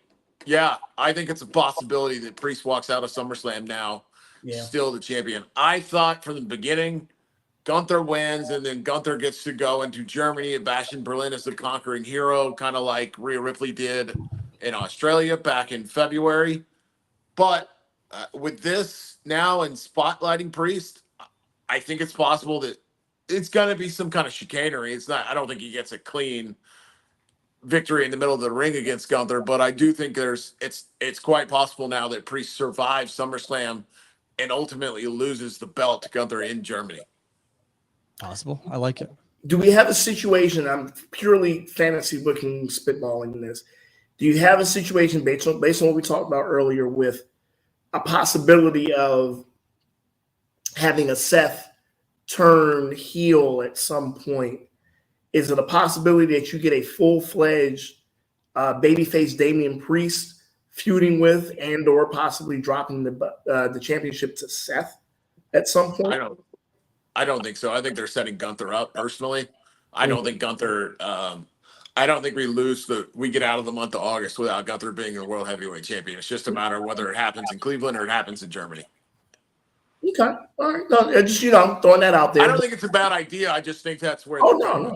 it's a possibility that Priest walks out of SummerSlam now, still the champion. I thought from the beginning Gunther wins, and then Gunther gets to go into Germany and bash in Berlin as the conquering hero, kind of like Rhea Ripley did in Australia back in February. But with this now and spotlighting Priest, I think it's possible that it's going to be some kind of chicanery. It's not. I don't think he gets a clean victory in the middle of the ring against Gunther, but I do think it's quite possible now that Priest survives SummerSlam and ultimately loses the belt to Gunther in Germany. Possible. I like it. Do we have a situation? I'm purely fantasy booking, spitballing this. Do you have a situation based on what we talked about earlier with a possibility of having a Seth turn heel at some point? Is it a possibility that you get a full-fledged babyface Damian Priest feuding with and/or possibly dropping the championship to Seth at some point? I don't think so. I think they're setting Gunther up personally. I don't think Gunther. I don't think we get out of the month of August without Gunther being the world heavyweight champion. It's just a matter of whether it happens in Cleveland or it happens in Germany. Okay, all right. No, just throwing that out there. I don't think it's a bad idea. I just think that's where. No.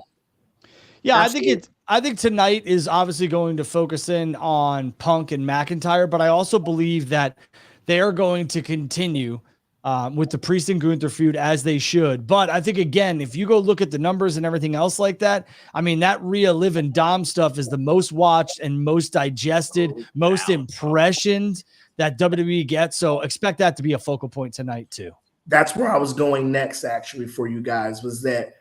Yeah, absolutely. I think tonight is obviously going to focus in on Punk and McIntyre, but I also believe that they are going to continue with the Priest and Gunther feud as they should. But I think, again, if you go look at the numbers and everything else like that, I mean, that Rhea, Liv, and Dom stuff is the most watched and most digested, most impressioned that WWE gets. So expect that to be a focal point tonight too. That's where I was going next, actually, for you guys, was that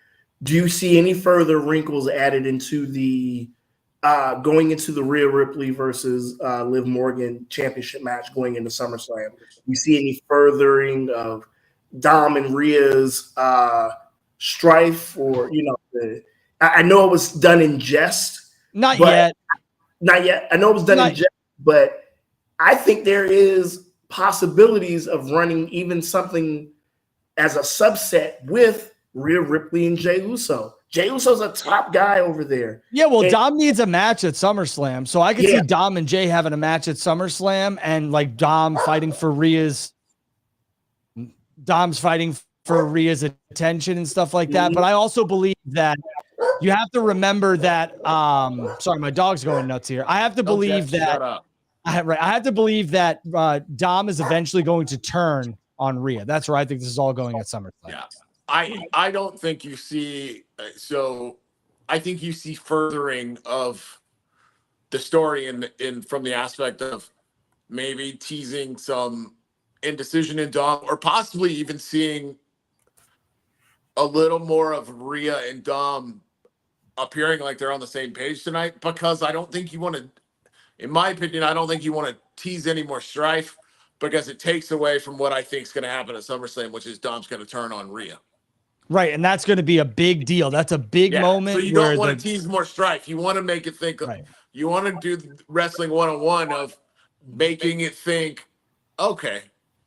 do you see any further wrinkles added into the going into the Rhea Ripley versus Liv Morgan championship match going into SummerSlam? You see any furthering of Dom and Rhea's strife, or I know it was done in jest. Not yet. I know it was done in jest, but I think there is possibilities of running even something as a subset with Rhea Ripley and Jey Uso. Jey Uso's a top guy over there. Yeah, well, Dom needs a match at SummerSlam, so I can see Dom and Jey having a match at SummerSlam, and like Dom's fighting for Rhea's attention and stuff like that. But I also believe that you have to remember that. Sorry, my dog's going nuts here. I have to believe that. I have to believe that Dom is eventually going to turn on Rhea. That's where I think this is all going at SummerSlam. Yeah. I don't think you see I think you see furthering of the story in from the aspect of maybe teasing some indecision in Dom, or possibly even seeing a little more of Rhea and Dom appearing like they're on the same page tonight, because I don't think you want to, in my opinion, I don't think you want to tease any more strife, because it takes away from what I think is going to happen at SummerSlam, which is Dom's going to turn on Rhea. Right, and that's going to be a big deal. That's a big moment. So you don't want to tease more strife. You want to make it think. Right. You want to do wrestling 101 of making it think, okay,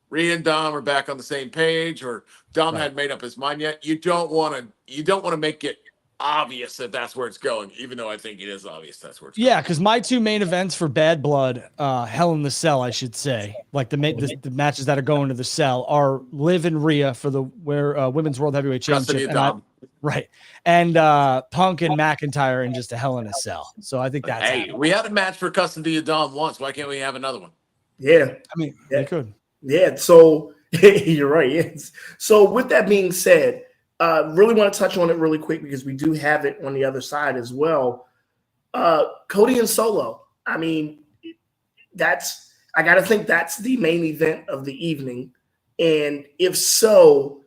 Rhea and Dom are back on the same page, or Dom hadn't made up his mind yet. You don't want to make it obvious that that's where it's going, even though I think it is obvious that's where it's Yeah, going. because my two main events for Bad Blood, Hell in the Cell, I should say, like the matches that are going to the Cell are Liv and Rhea for the Women's World Heavyweight Championship, and Punk and McIntyre in just a Hell in a Cell. So I think that's happening. We had a match for Custody of Dom once. Why can't we have another one? Yeah, I mean, they could. Yeah, so you're right. Yes. So with that being said, really want to touch on it really quick because we do have it on the other side as well. Cody and Solo. I mean, I got to think that's the main event of the evening. And if so,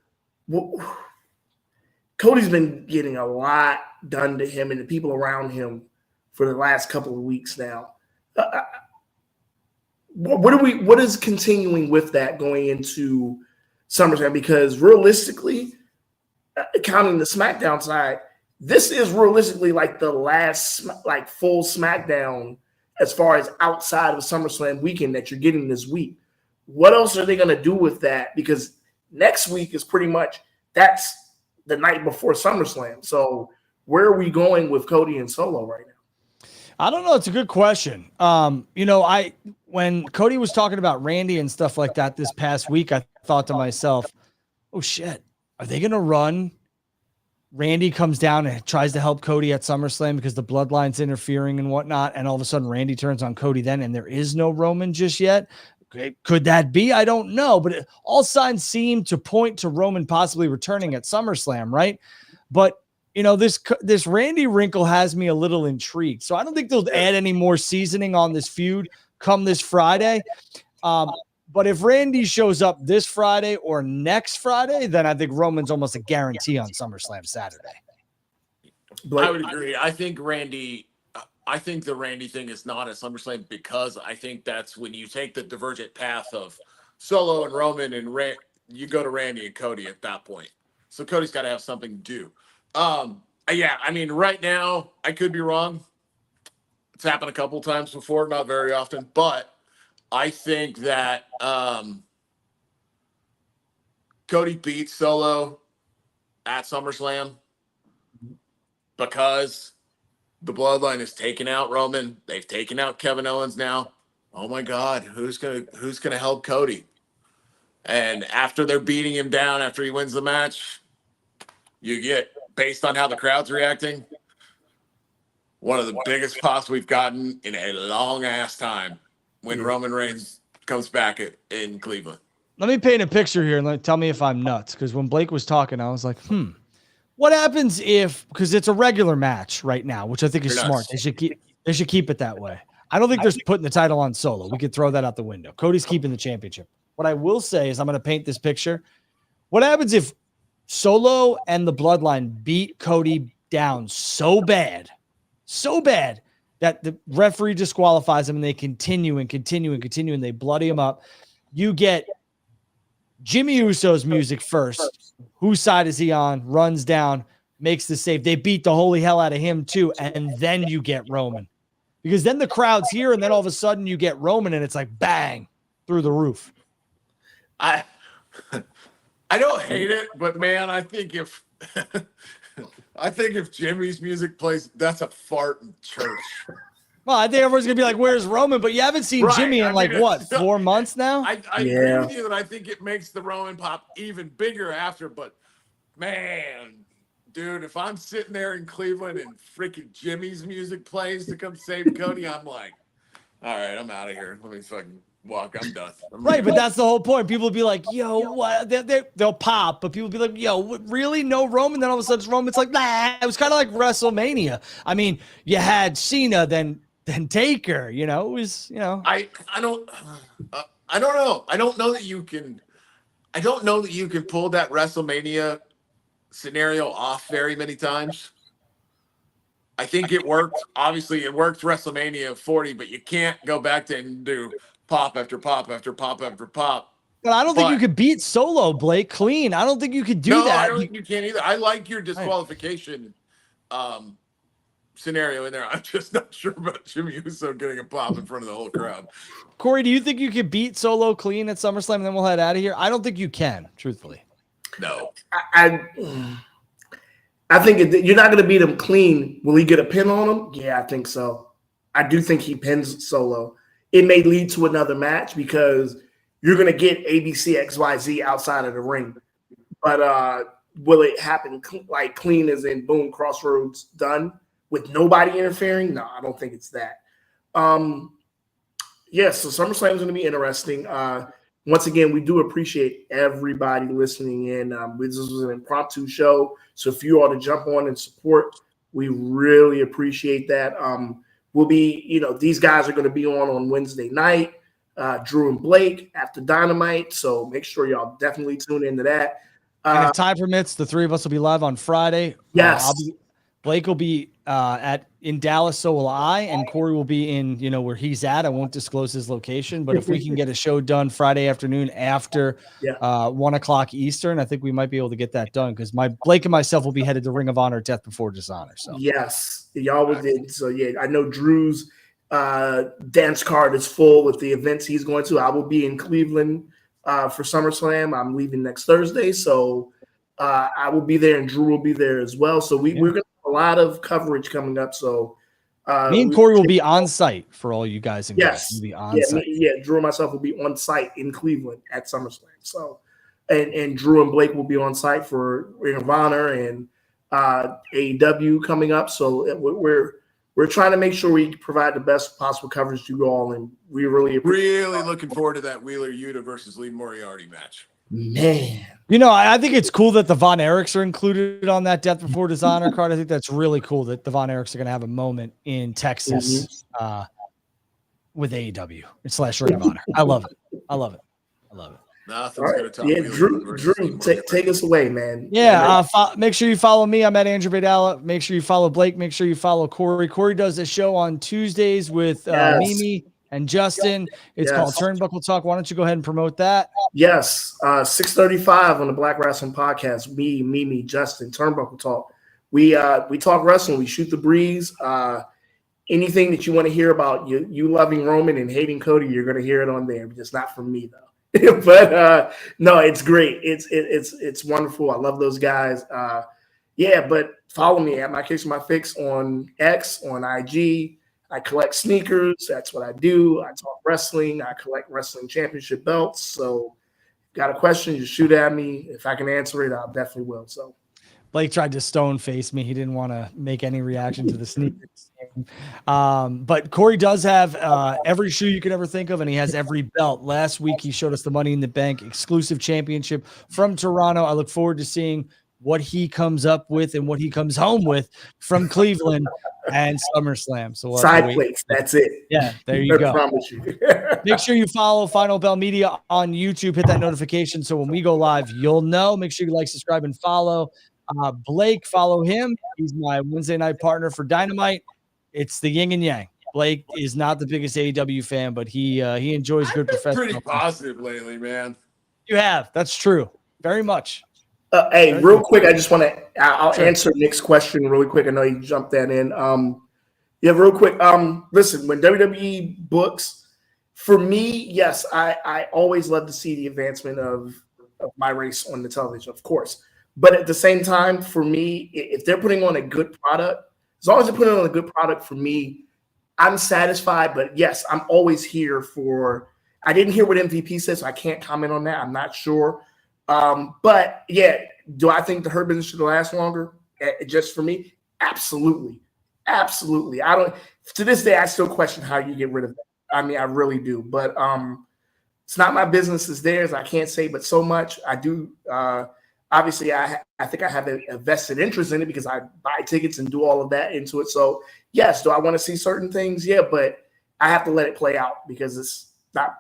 Cody's been getting a lot done to him and the people around him for the last couple of weeks now. What is continuing with that going into SummerSlam? Because realistically, counting the SmackDown side, this is realistically like the last like full SmackDown as far as outside of SummerSlam weekend that you're getting this week. What else are they going to do with that? Because next week is pretty much that's the night before SummerSlam. So where are we going with Cody and Solo right now? I don't know. It's a good question. When Cody was talking about Randy and stuff like that this past week, I thought to myself, oh shit, are they going to run? Randy comes down and tries to help Cody at SummerSlam because the Bloodline's interfering and whatnot. And all of a sudden Randy turns on Cody then, and there is no Roman just yet. Could that be? I don't know, but all signs seem to point to Roman possibly returning at SummerSlam. Right. But this Randy wrinkle has me a little intrigued. So I don't think they'll add any more seasoning on this feud come this Friday. But if Randy shows up this Friday or next Friday, then I think Roman's almost a guarantee on SummerSlam Saturday. I would agree. I think the Randy thing is not at SummerSlam because I think that's when you take the divergent path of Solo and Roman and you go to Randy and Cody at that point. So Cody's got to have something to do. Yeah, I mean, right now, I could be wrong. It's happened a couple times before, not very often, but I think that Cody beats Solo at SummerSlam because the Bloodline has taken out Roman. They've taken out Kevin Owens now. Oh my God, who's gonna help Cody? And after they're beating him down after he wins the match, you get, based on how the crowd's reacting, one of the biggest pops we've gotten in a long ass time when Roman Reigns comes back in Cleveland. Let me paint a picture here and tell me if I'm nuts. Because when Blake was talking, I was like, what happens if, because it's a regular match right now, which I think is smart. They should keep it that way. I don't think they're putting the title on Solo. We could throw that out the window. Cody's keeping the championship. What I will say is I'm going to paint this picture. What happens if Solo and the Bloodline beat Cody down so bad that the referee disqualifies him and they continue and they bloody him up? You get Jimmy Uso's music first. Whose side is he on? Runs down, makes the save. They beat the holy hell out of him too. And then you get Roman, because then the crowd's here and then all of a sudden you get Roman and it's like bang through the roof. I don't hate it, but man, I think if Jimmy's music plays, that's a fart in church. Well, I think everyone's gonna be like, "Where's Roman?" But you haven't seen Jimmy in 4 months now. I agree with you that I think it makes the Roman pop even bigger after. But man, dude, if I'm sitting there in Cleveland and freaking Jimmy's music plays to come save Cody, I'm like, all right, I'm out of here. Let me fucking walk. I'm done. Right, but that's the whole point. People will be like, yo, what? They'll pop, but people will be like, yo, really? No Roman? Then all of a sudden it's Roman. It's like, nah, it was kind of like WrestleMania. I mean, you had Cena, then Taker, it was, I don't know. I don't know that you can pull that WrestleMania scenario off very many times. I think it worked. Obviously, it worked WrestleMania 40, but you can't go back to and do pop after pop after pop after pop. But I don't think you could beat Solo, Blake, clean. I don't think you could do that. I don't think you can either. I like your disqualification scenario in there. I'm just not sure about Jimmy Uso getting a pop in front of the whole crowd. Corey, do you think you could beat Solo clean at SummerSlam and then we'll head out of here? I don't think you can, truthfully. No. I think you're not going to beat him clean. Will he get a pin on him? Yeah, I think so. I do think he pins Solo. It may lead to another match because you're going to get ABC XYZ outside of the ring. But will it happen like clean as in boom, Crossroads done with nobody interfering? No, I don't think it's that. Yes, so SummerSlam is going to be interesting. Once again, we do appreciate everybody listening in. This was an impromptu show, so if you ought to jump on and support, we really appreciate that. We'll be, these guys are going to be on Wednesday night, Drew and Blake after Dynamite, so make sure y'all definitely tune into that. And if time permits, the three of us will be live on Friday. Yes. Blake will be in Dallas, so will I, and Corey will be in, where he's at. I won't disclose his location, but if we can get a show done Friday afternoon after 1 o'clock Eastern, I think we might be able to get that done because Blake and myself will be headed to Ring of Honor, Death Before Dishonor. So yes, y'all will did. So yeah, I know Drew's dance card is full with the events he's going to. I will be in Cleveland for SummerSlam. I'm leaving next Thursday, so I will be there, and Drew will be there as well. So we're going to have a lot of coverage coming up. So me and Corey will be on site for all you guys. And yes, we'll be on site. Drew and myself will be on site in Cleveland at SummerSlam. So, and Drew and Blake will be on site for Ring of Honor and AEW coming up. So we're trying to make sure we provide the best possible coverage to you all, and we really looking forward to that Wheeler Yuta versus Lee Moriarty match. Man, I think it's cool that the Von Erichs are included on that Death Before Dishonor card. I think that's really cool that the Von Erichs are going to have a moment in Texas with AEW / Ring of Honor. I love it. Nothing's going to top Drew, take us away, man. Yeah, make sure you follow me. I'm at Andrew Vidala. Make sure you follow Blake. Make sure you follow Corey. Corey does a show on Tuesdays with Mimi and Justin. It's called Turnbuckle Talk. Why don't you go ahead and promote that? Yes, 6:35 on the Black Wrestling Podcast. Me, Mimi, Justin, Turnbuckle Talk. We talk wrestling. We shoot the breeze. Anything that you want to hear about you loving Roman and hating Cody, you're going to hear it on there. Just not from me though. But no, it's great. It's wonderful. I love those guys. But follow me at My Kicks My Fix on X, on IG. I collect sneakers. That's what I do. I talk wrestling. I collect wrestling championship belts. So got a question, just shoot at me. If I can answer it, I definitely will. So Blake tried to stone face me. He didn't want to make any reaction to the sneakers. But Corey does have every shoe you could ever think of, and he has every belt. Last week, he showed us the Money in the Bank exclusive championship from Toronto. I look forward to seeing what he comes up with and what he comes home with from Cleveland and SummerSlam. So side plates, that's it. Yeah, there you go. I promise you. Make sure you follow Final Bell Media on YouTube. Hit that notification so when we go live, you'll know. Make sure you like, subscribe, and follow. Blake, follow him. He's my Wednesday night partner for Dynamite. It's the yin and yang. Blake is not the biggest AEW fan, but he enjoys good professional. Pretty positive lately, man. You have. That's true. Very much. Hey, real quick, I just want to I'll answer Nick's question really quick. I know you jumped that in. Real quick. Listen, when WWE books, for me, yes, I always love to see the advancement of my race on the television, of course. But at the same time, for me, if they're putting on a good product, as long as they're putting on a good product for me, I'm satisfied. But yes, I'm always here for. I didn't hear what MVP says, so I can't comment on that. I'm not sure. But yeah, do I think the Hurt Business should last longer? Just for me, absolutely. I don't. To this day, I still question how you get rid of that. I mean, I really do. But it's not my business; it's theirs. I can't say, but so much I do. Obviously, I think I have a vested interest in it because I buy tickets and do all of that into it. So yes, do I want to see certain things? Yeah, but I have to let it play out because it's not.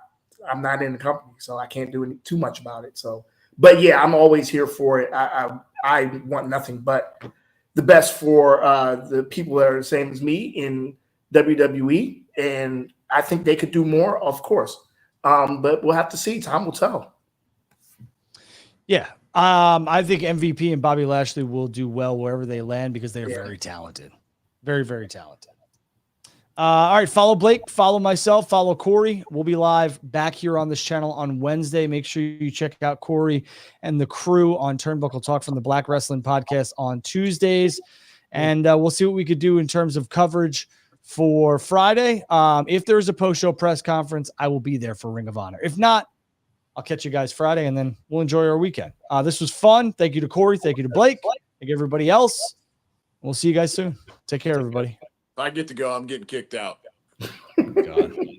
I'm not in the company, so I can't do too much about it. So. But yeah, I'm always here for it. I want nothing but the best for the people that are the same as me in WWE, and I think they could do more, of course. But we'll have to see. Time will tell. Yeah, I think MVP and Bobby Lashley will do well wherever they land because they are very talented, very, very talented. All right, follow Blake, follow myself, follow Corey. We'll be live back here on this channel on Wednesday. Make sure you check out Corey and the crew on Turnbuckle Talk from the Black Wrestling Podcast on Tuesdays. And we'll see what we could do in terms of coverage for Friday. If there's a post-show press conference, I will be there for Ring of Honor. If not, I'll catch you guys Friday, and then we'll enjoy our weekend. This was fun. Thank you to Corey. Thank you to Blake. Thank you everybody else. We'll see you guys soon. Take care, everybody. If I get to go, I'm getting kicked out. God.